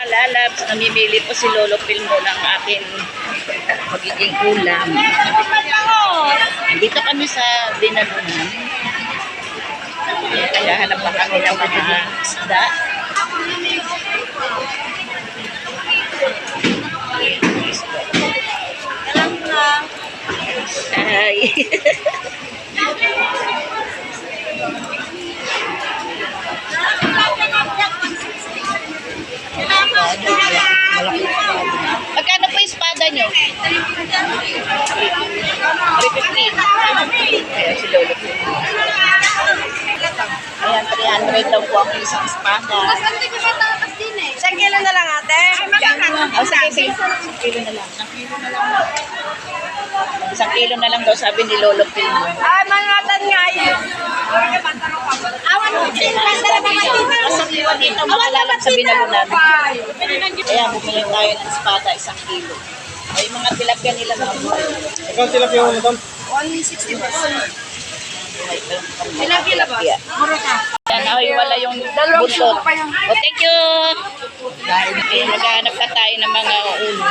Lalabs, namimili po si Lolo Pilmo ng akin magiging ulam. Dito kami sa Binalunan. Naghahanap pa kami ng mga isda. Ay. Magkano po yung espada nyo? 350. Ayan si Lolo. Ayan, 300 daw po ang isang espada. Isang kilo na lang ate. Oh, sige. Isang kilo na lang. Isang kilo na lang daw sabi ni Lolo Pilmo. Ay, manatan nga yun. Awan mo din. Isang kilo dito, makalalap sa Binalunan. Ayan, bumili tayo ng espada, 1 kilo. Ay, mga tilapia nila na. Ikaw tilapia mo ito? 160 po. Tilapia ba? Mura ka. Yan, ay, wala yung buntot. Oh, thank you. Okay, maghanap ka tayo ng mga ulo.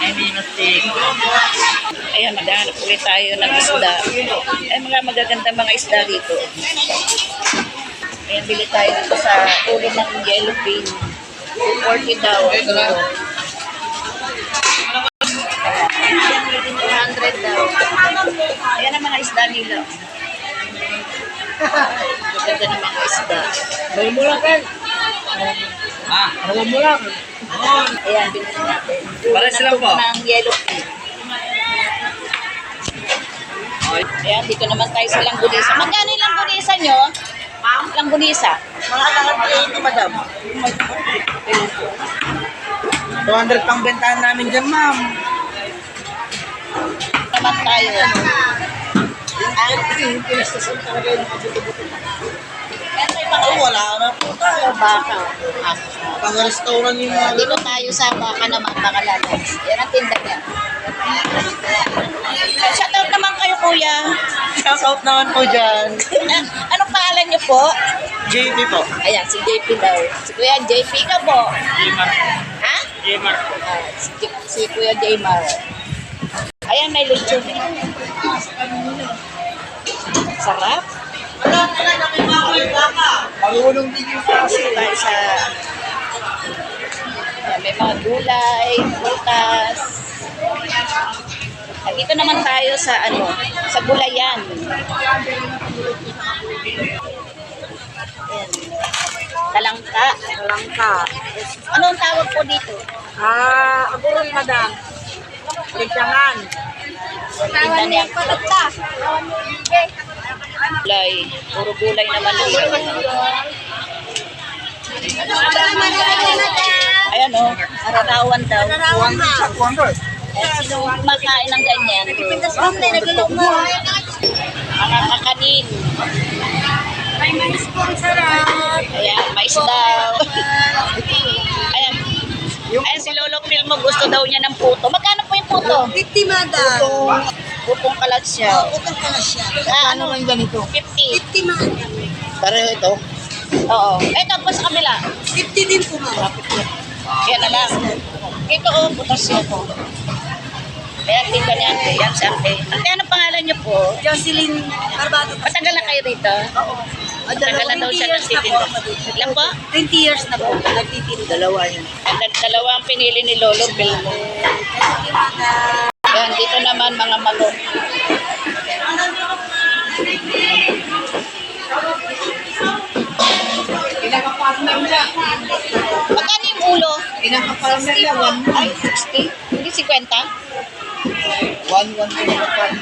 Ay, minustik. Ayan, maghanap ulit tayo ng isda. Ay, mga magaganda mga isda dito. Ayan, bili tayo dito sa ulo ng yellowfin. 40 daw. Ayan, 200 daw. Ayan ang mga isda nila. Maganda ng mga isda. Balik mo lang, Ken. Balik mo lang. Ayan, binili natin. Para sila po. Ng yellowfin. Ayan, dito naman tayo sa langgunisa. Magkano yung langgunisa nyo? Langgunisa. Mga anak ito, madam. 200 pang bentahan namin dyan, ma'am. Naman tayo. Yung pinastasan talaga yung mga buto-buto. Oh, wala na po tayo. Baka. Pang-restaurant yung mga Dito tayo sa baka naman, baka lalabs. Yan ang tinda niya. Shoutout naman kayo, kuya. shoutout naman po dyan. Anong pangalan niyo po? JP po. Ayan, si JP daw. Si Kuya JP ka po. Jmar. Ha? Jmar po. Si Kuya Jaymar. Ayan, may lechon. Sarap. Marunong din yung kasi. Tayo sa... Ayan, may mga gulay, prutas. Dito naman tayo sa sa gulayan. Ayan. Talangka. Langka. Anong tawag po dito? Agurong madam. Ligtangan. Tinda niya. Gulay. Puro gulay naman dito. Ayan o. Ararawan daw. Sino makain ng ganyan? Mga kakanin. May mais po ang sarap. Ayan, mais daw. Ayan. Ayan si Lolo Pilmo, gusto daw niya ng puto. Magkano po yung puto? 50 madam. Putong kalat siya. Utang ka na siya. Ano man ganito? 50. 50 madam. Pareho ito? Oo. Ito po sa kabila. 50 din po ma'am. Yan na lang. Ito putas siya po. Ayan, tingnan niya. Ayan si ate. Ate, anong pangalan niyo po? Jocelyn Barbado. Matagal na kayo rito? Oo. Matagal na daw siya nagtitinda. Ilan po? 20 years na po. Nagtitinda. Dalawa yun. Dalawa ang pinili ni Lolo Pilmo. Ayan, dito naman mga manok. Magkano yung ulo? Inakapalam na lang. Ay, 60. Hindi 50? 1-1 na lang.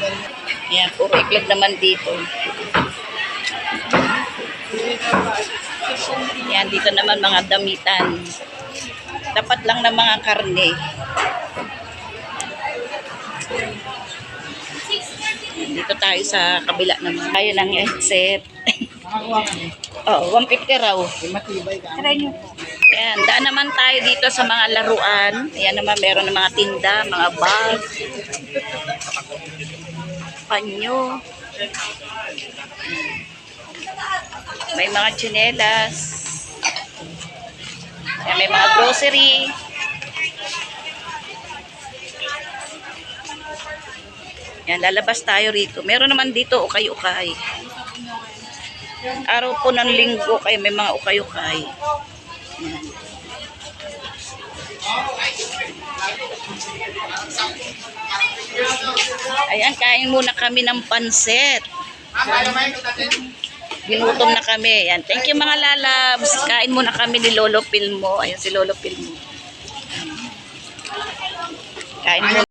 Ayan, puro iklog naman dito. Ayan, dito naman mga damitan. Dapat lang ng mga karne. Dito tayo sa kabila naman. Tayo ng headset. Oo, 150 raw. Matibay ka. Try niyo po. Ayan, daan naman tayo dito sa mga laruan. Ayan naman, meron ng mga tinda, mga bag, panyo. May mga tsinelas. Yan, may mga grocery. Yan, lalabas tayo rito. Meron naman dito ukay-ukay. Araw po ng linggo kayo may mga ukay-ukay. Yan. Ayan, kain muna kami ng pansit. Ginutom na kami. Yan. Thank you mga lalabs. Kain muna kami ni Lolo Pilmo. Ayan si Lolo Pilmo. Kain muna.